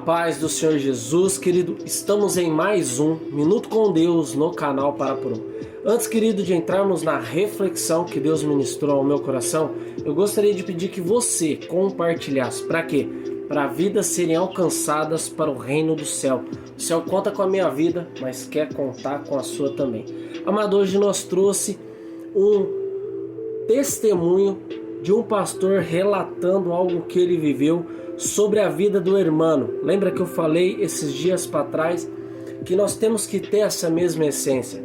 paz do Senhor Jesus, querido. Estamos em mais um Minuto com Deus no canal Para Por Um. Antes, querido, de entrarmos na reflexão que Deus ministrou ao meu coração, eu gostaria de pedir que você compartilhasse. Para quê? Para vidas serem alcançadas para o reino do céu. O céu conta com a minha vida, mas quer contar com a sua também. Amado, hoje nós trouxe um testemunho de um pastor relatando algo que ele viveu sobre a vida do hermano. Lembra que eu falei esses dias para trás que nós temos que ter essa mesma essência,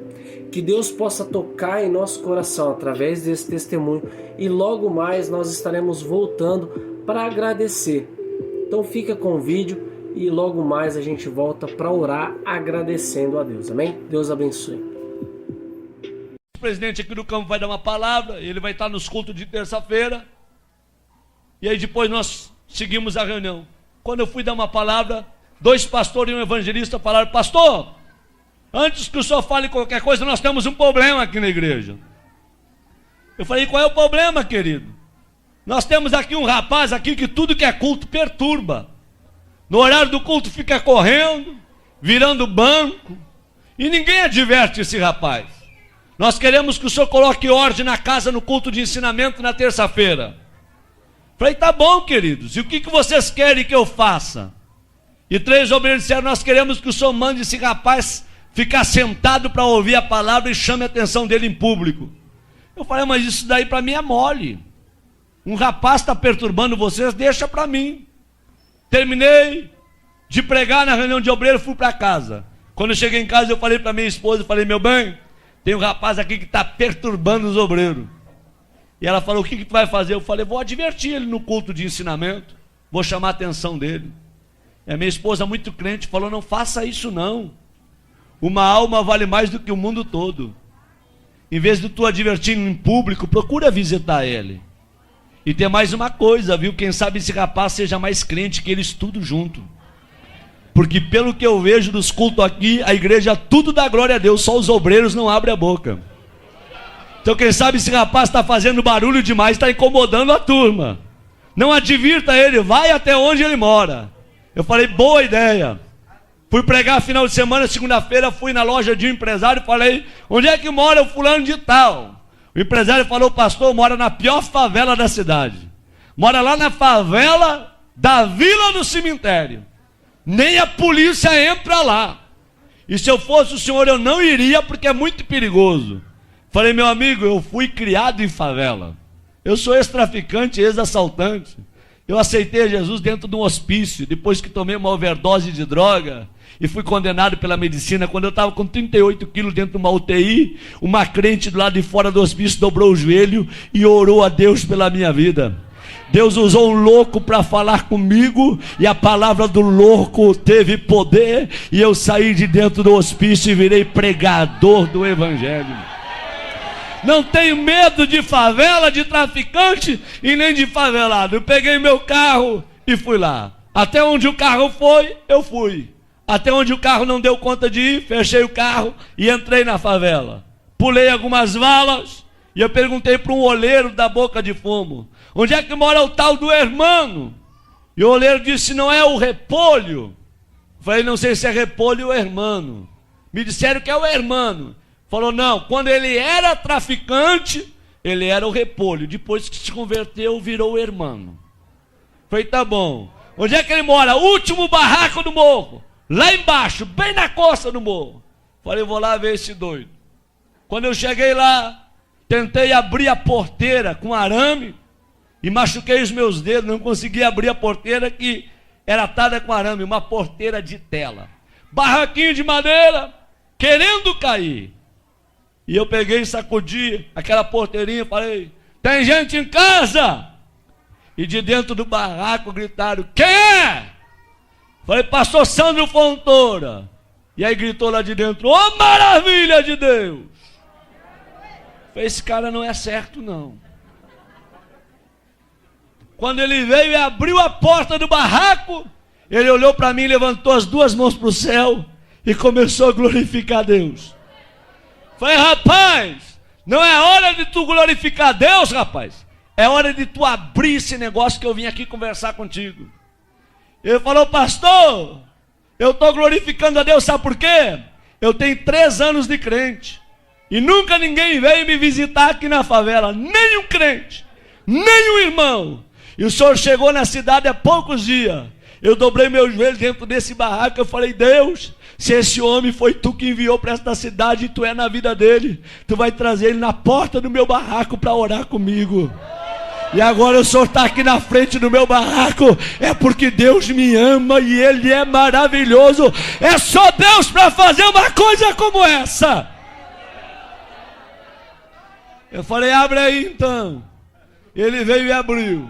que Deus possa tocar em nosso coração através desse testemunho, e logo mais nós estaremos voltando para agradecer. Então fica com o vídeo e logo mais a gente volta para orar agradecendo a Deus, amém? Deus abençoe. O presidente aqui do campo vai dar uma palavra, ele vai estar nos cultos de terça-feira, e aí depois nós seguimos a reunião. Quando eu fui dar uma palavra, dois pastores e um evangelista falaram: pastor, antes que o senhor fale qualquer coisa, nós temos um problema aqui na igreja. Eu falei: qual é o problema, querido? Nós temos aqui um rapaz aqui que tudo que é culto perturba. No horário do culto fica correndo, virando banco, e ninguém adverte esse rapaz. Nós queremos que o senhor coloque ordem na casa no culto de ensinamento na terça-feira. Falei: tá bom, queridos, e o que vocês querem que eu faça? E três obreiros disseram: nós queremos que o senhor mande esse rapaz ficar sentado para ouvir a palavra e chame a atenção dele em público. Eu falei: mas isso daí para mim é mole. Um rapaz está perturbando vocês, deixa para mim. Terminei de pregar na reunião de obreiros, fui para casa. Quando eu cheguei em casa, eu falei para minha esposa, eu falei: meu bem, tem um rapaz aqui que está perturbando os obreiros. E ela falou: o que tu vai fazer? Eu falei: vou advertir ele no culto de ensinamento, vou chamar a atenção dele. E a minha esposa, muito crente, falou: não faça isso não. Uma alma vale mais do que o mundo todo. Em vez de tu advertir em público, procura visitar ele. E tem mais uma coisa, viu? Quem sabe esse rapaz seja mais crente que eles tudo junto. Porque pelo que eu vejo dos cultos aqui, a igreja tudo dá glória a Deus, só os obreiros não abrem a boca. Então quem sabe esse rapaz está fazendo barulho demais, está incomodando a turma. Não advirta ele, vai até onde ele mora. Eu falei: boa ideia. Fui pregar final de semana, segunda-feira, fui na loja de um empresário e falei: onde é que mora o fulano de tal? O empresário falou: pastor, mora na pior favela da cidade. Mora lá na favela da Vila do Cemitério. Nem a polícia entra lá. E se eu fosse o senhor, eu não iria, porque é muito perigoso. Falei: meu amigo, eu fui criado em favela. Eu sou ex-traficante, ex-assaltante. Eu aceitei Jesus dentro de um hospício, depois que tomei uma overdose de droga e fui condenado pela medicina. Quando eu estava com 38 quilos dentro de uma UTI, uma crente do lado de fora do hospício dobrou o joelho e orou a Deus pela minha vida. Deus usou um louco para falar comigo, e a palavra do louco teve poder, e eu saí de dentro do hospício e virei pregador do evangelho. Não tenho medo de favela, de traficante e nem de favelado. Eu peguei meu carro e fui lá. Até onde o carro foi, eu fui. Até onde o carro não deu conta de ir, fechei o carro e entrei na favela. Pulei algumas valas e eu perguntei para um oleiro da Boca de Fumo: onde é que mora o tal do hermano? E o oleiro disse: não é o Repolho? Falei: não sei se é Repolho ou hermano. Me disseram que é o hermano. Falou: não, quando ele era traficante, ele era o Repolho. Depois que se converteu, virou o hermano. Falei: tá bom. Onde é que ele mora? Último barraco do morro. Lá embaixo, bem na costa do morro. Falei: vou lá ver esse doido. Quando eu cheguei lá, tentei abrir a porteira com arame e machuquei os meus dedos. Não consegui abrir a porteira, que era atada com arame, uma porteira de tela. Barraquinho de madeira, querendo cair. E eu peguei e sacudi aquela porteirinha e falei: tem gente em casa? E de dentro do barraco gritaram: quem é? Falei: pastor Sandro Fontoura. E aí gritou lá de dentro: ô maravilha de Deus! Falei: esse cara não é certo não. Quando ele veio e abriu a porta do barraco, ele olhou para mim, levantou as duas mãos para o céu e começou a glorificar a Deus. Falei: rapaz, não é hora de tu glorificar a Deus, rapaz. É hora de tu abrir esse negócio que eu vim aqui conversar contigo. Ele falou: pastor, eu estou glorificando a Deus, sabe por quê? Eu tenho 3 anos de crente e nunca ninguém veio me visitar aqui na favela, nem um crente, nem um irmão. E o senhor chegou na cidade há poucos dias. Eu dobrei meu joelho dentro desse barraco. Eu falei: Deus, se esse homem foi tu que enviou para esta cidade e tu é na vida dele, tu vai trazer ele na porta do meu barraco para orar comigo. E agora o senhor está aqui na frente do meu barraco, é porque Deus me ama e Ele é maravilhoso. É só Deus para fazer uma coisa como essa. Eu falei: abre aí então. Ele veio e abriu.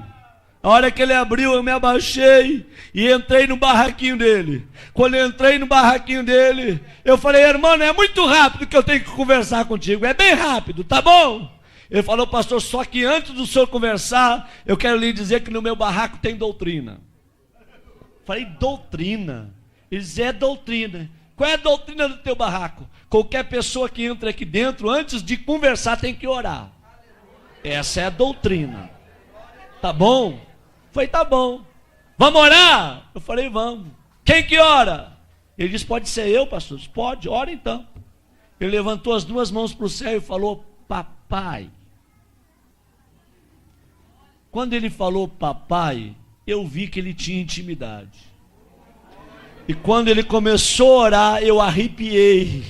A hora que ele abriu, eu me abaixei e entrei no barraquinho dele. Quando eu entrei no barraquinho dele, eu falei: irmão, é muito rápido que eu tenho que conversar contigo. É bem rápido, tá bom? Ele falou: pastor, só que antes do senhor conversar, eu quero lhe dizer que no meu barraco tem doutrina. Falei: doutrina? Ele disse: é doutrina. Qual é a doutrina do teu barraco? Qualquer pessoa que entra aqui dentro, antes de conversar, tem que orar. Essa é a doutrina. Tá bom? Falei: tá bom. Vamos orar? Eu falei: vamos. Quem que ora? Ele disse: pode ser eu, pastor. Pode, ora então. Ele levantou as 2 mãos para o céu e falou: papai. Quando ele falou papai, eu vi que ele tinha intimidade. E quando ele começou a orar, eu arrepiei.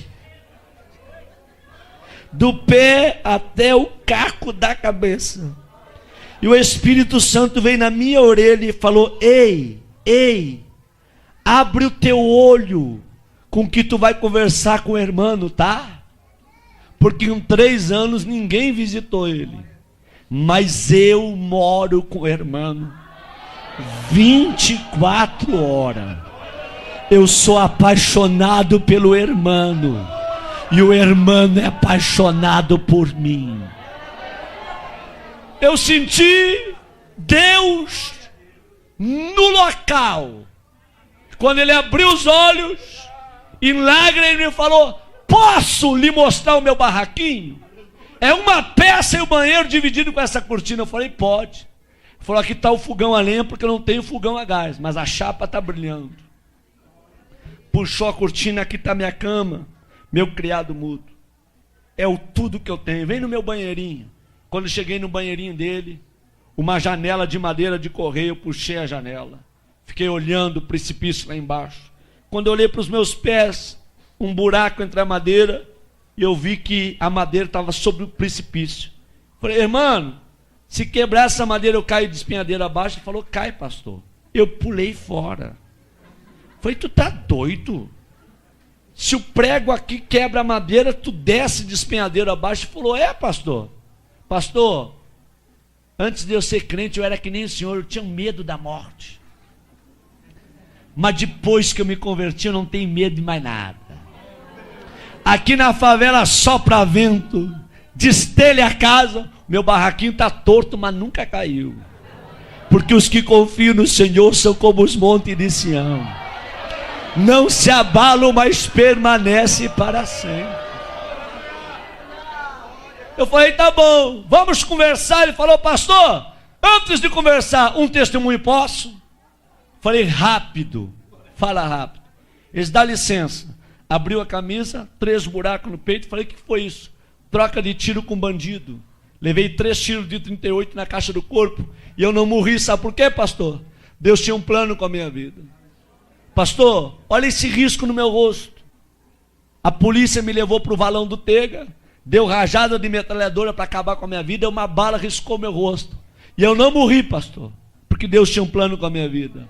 Do pé até o caco da cabeça. E o Espírito Santo veio na minha orelha e falou: ei, abre o teu olho com que tu vai conversar com o irmão, tá? Porque em 3 anos ninguém visitou ele. Mas eu moro com o irmão 24 horas. Eu sou apaixonado pelo irmão. E o irmão é apaixonado por mim. Eu senti Deus no local. Quando ele abriu os olhos, em lágrimas, ele me falou: posso lhe mostrar o meu barraquinho? É uma peça e o banheiro dividido com essa cortina. Eu falei: pode. Ele falou: aqui está o fogão a lenha, porque eu não tenho fogão a gás, mas a chapa está brilhando. Puxou a cortina: aqui está minha cama, meu criado mudo. É o tudo que eu tenho. Vem no meu banheirinho. Quando cheguei no banheirinho dele, uma janela de madeira de correio, eu puxei a janela. Fiquei olhando o precipício lá embaixo. Quando eu olhei para os meus pés, um buraco entre a madeira, e eu vi que a madeira estava sobre o precipício. Falei: irmão, se quebrar essa madeira eu caio de espinhadeira abaixo. Ele falou: cai, pastor. Eu pulei fora. Falei: tu tá doido? Se o prego aqui quebra a madeira, tu desce de espinhadeira abaixo. Ele falou: é, pastor. Pastor, antes de eu ser crente, eu era que nem o senhor, eu tinha medo da morte. Mas depois que eu me converti, eu não tenho medo de mais nada. Aqui na favela sopra vento, destelha a casa, meu barraquinho está torto, mas nunca caiu. Porque os que confiam no Senhor são como os montes de Sião. Não se abalam, mas permanecem para sempre. Eu falei: tá bom, vamos conversar. Ele falou: pastor, antes de conversar, um testemunho posso? Falei: rápido, fala rápido. Eles: dá licença. Abriu a camisa, 3 buracos no peito. Falei: o que foi isso? Troca de tiro com bandido. Levei 3 tiros de 38 na caixa do corpo e eu não morri. Sabe por quê, pastor? Deus tinha um plano com a minha vida. Pastor, olha esse risco no meu rosto. A polícia me levou para o valão do Tega, deu rajada de metralhadora para acabar com a minha vida, e uma bala riscou meu rosto. E eu não morri, pastor, porque Deus tinha um plano com a minha vida.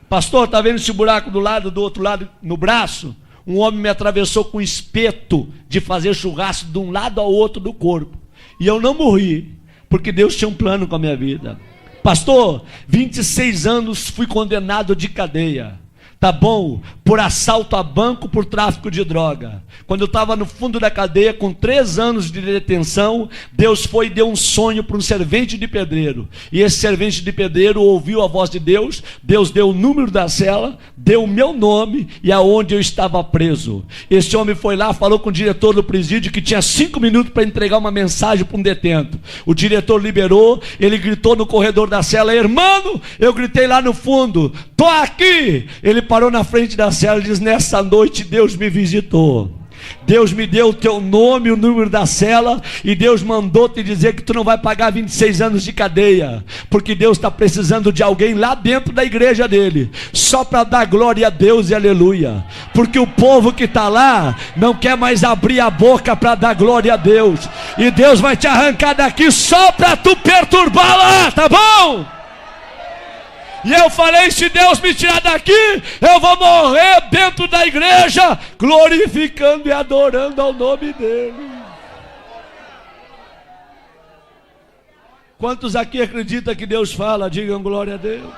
Pastor, está vendo esse buraco do outro lado, no braço? Um homem me atravessou com um espeto de fazer churrasco de um lado ao outro do corpo. E eu não morri, porque Deus tinha um plano com a minha vida. Pastor, 26 anos fui condenado de cadeia. tá bom, por assalto a banco, por tráfico de droga. Quando eu estava no fundo da cadeia, com 3 anos de detenção, Deus foi e deu um sonho para um servente de pedreiro, e esse servente de pedreiro ouviu a voz de Deus. Deus deu o número da cela, deu o meu nome e aonde eu estava preso. Esse homem foi lá, falou com o diretor do presídio que tinha 5 minutos para entregar uma mensagem para um detento. O diretor liberou, ele gritou no corredor da cela: irmão, eu gritei lá no fundo, tô aqui. Ele parou na frente da cela e diz: nessa noite Deus me visitou. Deus me deu o teu nome, o número da cela, e Deus mandou te dizer que tu não vai pagar 26 anos de cadeia, porque Deus está precisando de alguém lá dentro da igreja dele, só para dar glória a Deus e aleluia, porque o povo que está lá não quer mais abrir a boca para dar glória a Deus, e Deus vai te arrancar daqui só para tu perturbar lá, tá bom? E eu falei: se Deus me tirar daqui, eu vou morrer dentro da igreja, glorificando e adorando ao nome dele. Quantos aqui acreditam que Deus fala? Digam glória a Deus.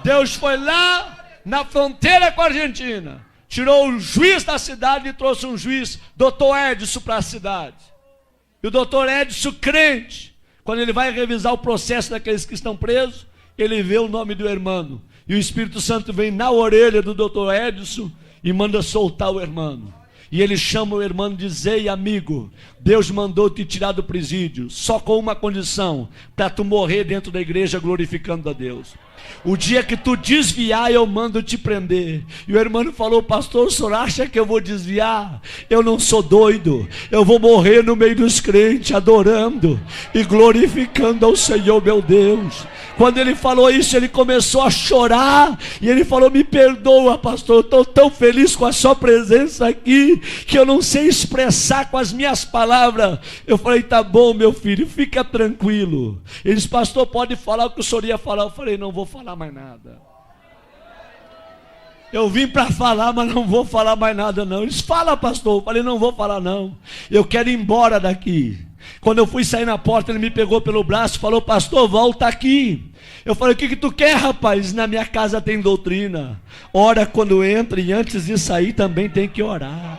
Deus foi lá na fronteira com a Argentina, tirou o juiz da cidade e trouxe um juiz, Dr. Edson, para a cidade. E o Dr. Edson, crente, quando ele vai revisar o processo daqueles que estão presos, ele vê o nome do irmão, e o Espírito Santo vem na orelha do Dr. Edson e manda soltar o irmão. E ele chama o irmão e diz: ei amigo, Deus mandou te tirar do presídio, só com uma condição, para tu morrer dentro da igreja glorificando a Deus. O dia que tu desviar, eu mando te prender. E o irmão falou: pastor, o senhor acha que eu vou desviar? Eu não sou doido, eu vou morrer no meio dos crentes, adorando e glorificando ao Senhor meu Deus. Quando ele falou isso, ele começou a chorar, e ele falou: me perdoa, pastor, eu estou tão feliz com a sua presença aqui, que eu não sei expressar com as minhas palavras. Eu falei: tá bom, meu filho, fica tranquilo. Ele disse: pastor, pode falar o que o senhor ia falar. Eu falei: não vou falar mais nada. Eu vim para falar, mas não vou falar mais nada não. Ele disse: fala, pastor. Eu falei: não vou falar não, eu quero ir embora daqui. Quando eu fui sair na porta, ele me pegou pelo braço e falou: pastor, volta aqui. Eu falei: o que tu quer, rapaz? Na minha casa tem doutrina, ora quando entra, e antes de sair também tem que orar.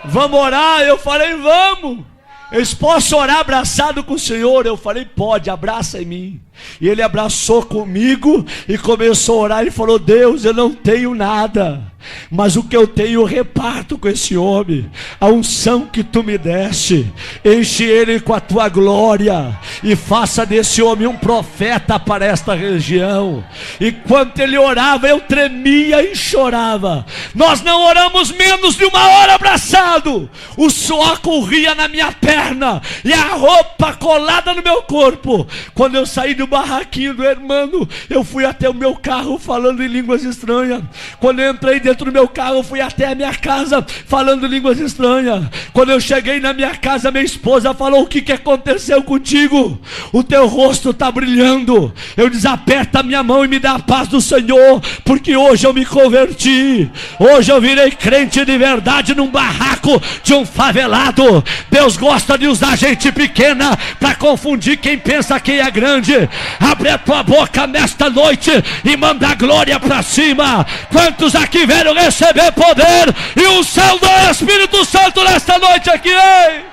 Vamos orar? Eu falei: vamos. Eles: posso orar abraçado com o Senhor? Eu falei: pode, abraça em mim. E ele abraçou comigo e começou a orar. Ele falou: Deus, eu não tenho nada, mas o que eu tenho eu reparto com esse homem. A unção que tu me deste, enche ele com a tua glória e faça desse homem um profeta para esta região. Enquanto ele orava, eu tremia e chorava. Nós não oramos menos de 1 hora abraçado. O suor corria na minha perna e a roupa colada no meu corpo. Quando eu saí do barraquinho do irmão, eu fui até o meu carro falando em línguas estranhas. Quando eu entrei dentro do meu carro, eu fui até a minha casa falando línguas estranhas. Quando eu cheguei na minha casa, minha esposa falou: o que aconteceu contigo? O teu rosto está brilhando. Eu disse: aperta a minha mão e me dá a paz do Senhor, porque hoje eu me converti. Hoje eu virei crente de verdade num barraco de um favelado. Deus gosta de usar gente pequena para confundir quem pensa que é grande. Abre a tua boca nesta noite e manda a glória para cima. Quantos aqui vieram receber poder e o céu do Espírito Santo nesta noite aqui, hein?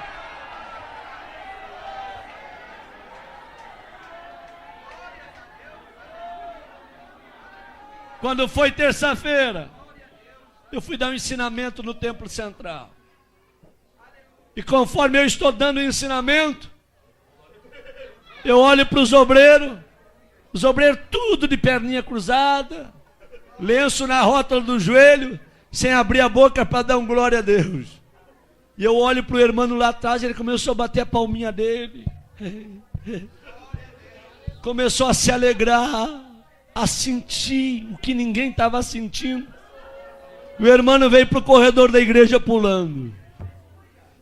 Quando foi terça-feira, eu fui dar um ensinamento no Templo Central. E conforme eu estou dando o ensinamento, eu olho para os obreiros tudo de perninha cruzada, lenço na rótula do joelho, sem abrir a boca para dar um glória a Deus. E eu olho para o irmão lá atrás, ele começou a bater a palminha dele, começou a se alegrar, a sentir o que ninguém estava sentindo. O irmão veio para o corredor da igreja pulando.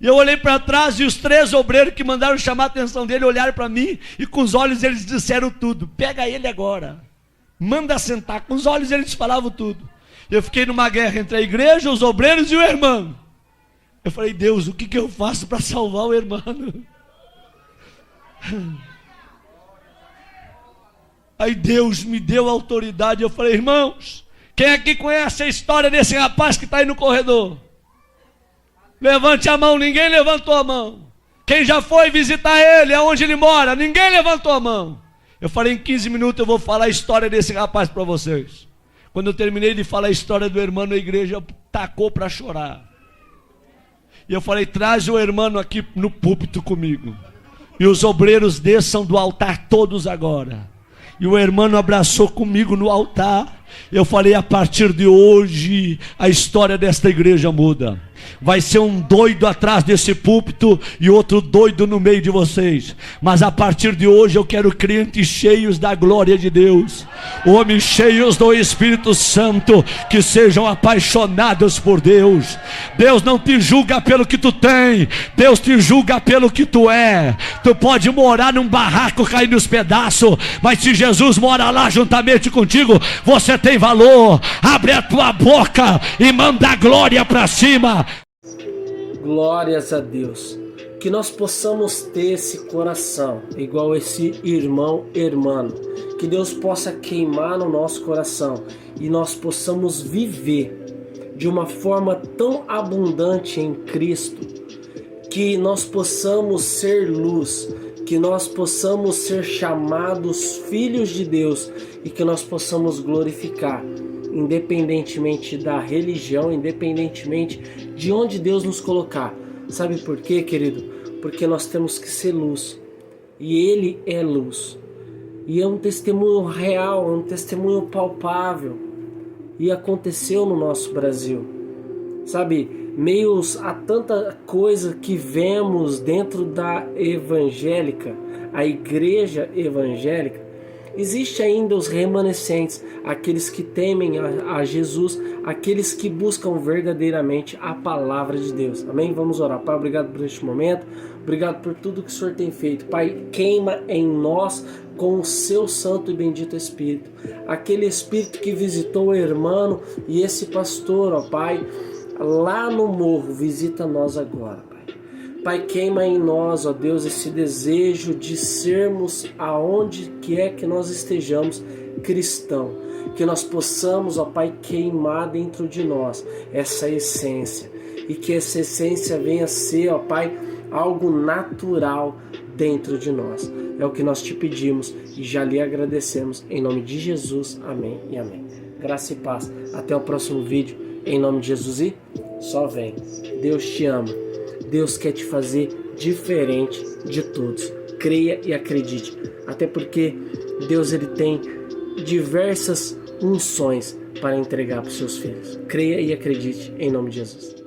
E eu olhei para trás, e os 3 obreiros que mandaram chamar a atenção dele olharam para mim, e com os olhos eles disseram tudo: pega ele agora, manda sentar. Com os olhos eles falavam tudo. Eu fiquei numa guerra entre a igreja, os obreiros e o irmão. Eu falei: Deus, o que eu faço para salvar o irmão? Aí Deus me deu autoridade. Eu falei: irmãos, quem aqui conhece a história desse rapaz que está aí no corredor? Levante a mão. Ninguém levantou a mão. Quem já foi visitar ele, aonde ele mora? Ninguém levantou a mão. Eu falei: em 15 minutos eu vou falar a história desse rapaz para vocês. Quando eu terminei de falar a história do irmão, a igreja tacou para chorar. E eu falei: traz o irmão aqui no púlpito comigo. E os obreiros desçam do altar todos agora. E o irmão abraçou comigo no altar. Eu falei: a partir de hoje a história desta igreja muda. Vai ser um doido atrás desse púlpito e outro doido no meio de vocês, mas a partir de hoje eu quero crentes cheios da glória de Deus, homens cheios do Espírito Santo, que sejam apaixonados por Deus. Deus não te julga pelo que tu tem, Deus te julga pelo que tu é. Tu pode morar num barraco cair nos pedaços, mas se Jesus mora lá juntamente contigo, você tem valor. Abre a tua boca e manda a glória para cima. Glórias a Deus. Que nós possamos ter esse coração igual esse irmão, que Deus possa queimar no nosso coração e nós possamos viver de uma forma tão abundante em Cristo, que nós possamos ser luz, que nós possamos ser chamados filhos de Deus e que nós possamos glorificar, independentemente da religião, independentemente de onde Deus nos colocar. Sabe por quê, querido? Porque nós temos que ser luz, e Ele é luz, e é um testemunho real, é um testemunho palpável, e aconteceu no nosso Brasil. Sabe, meios a tanta coisa que vemos dentro da evangélica, a igreja evangélica, existe ainda os remanescentes, aqueles que temem a Jesus, aqueles que buscam verdadeiramente a palavra de Deus. Amém? Vamos orar. Pai, obrigado por este momento, obrigado por tudo que o Senhor tem feito. Pai, queima em nós com o seu santo e bendito Espírito, aquele Espírito que visitou o irmão e esse pastor, ó Pai, lá no morro, visita nós agora. Pai, queima em nós, ó Deus, esse desejo de sermos, aonde quer que nós estejamos, cristão. Que nós possamos, ó Pai, queimar dentro de nós essa essência. E que essa essência venha a ser, ó Pai, algo natural dentro de nós. É o que nós te pedimos e já lhe agradecemos. Em nome de Jesus, amém e amém. Graça e paz. Até o próximo vídeo. Em nome de Jesus e só vem. Deus te ama. Deus quer te fazer diferente de todos. Creia e acredite. Até porque Deus ele tem diversas unções para entregar para os seus filhos. Creia e acredite em nome de Jesus.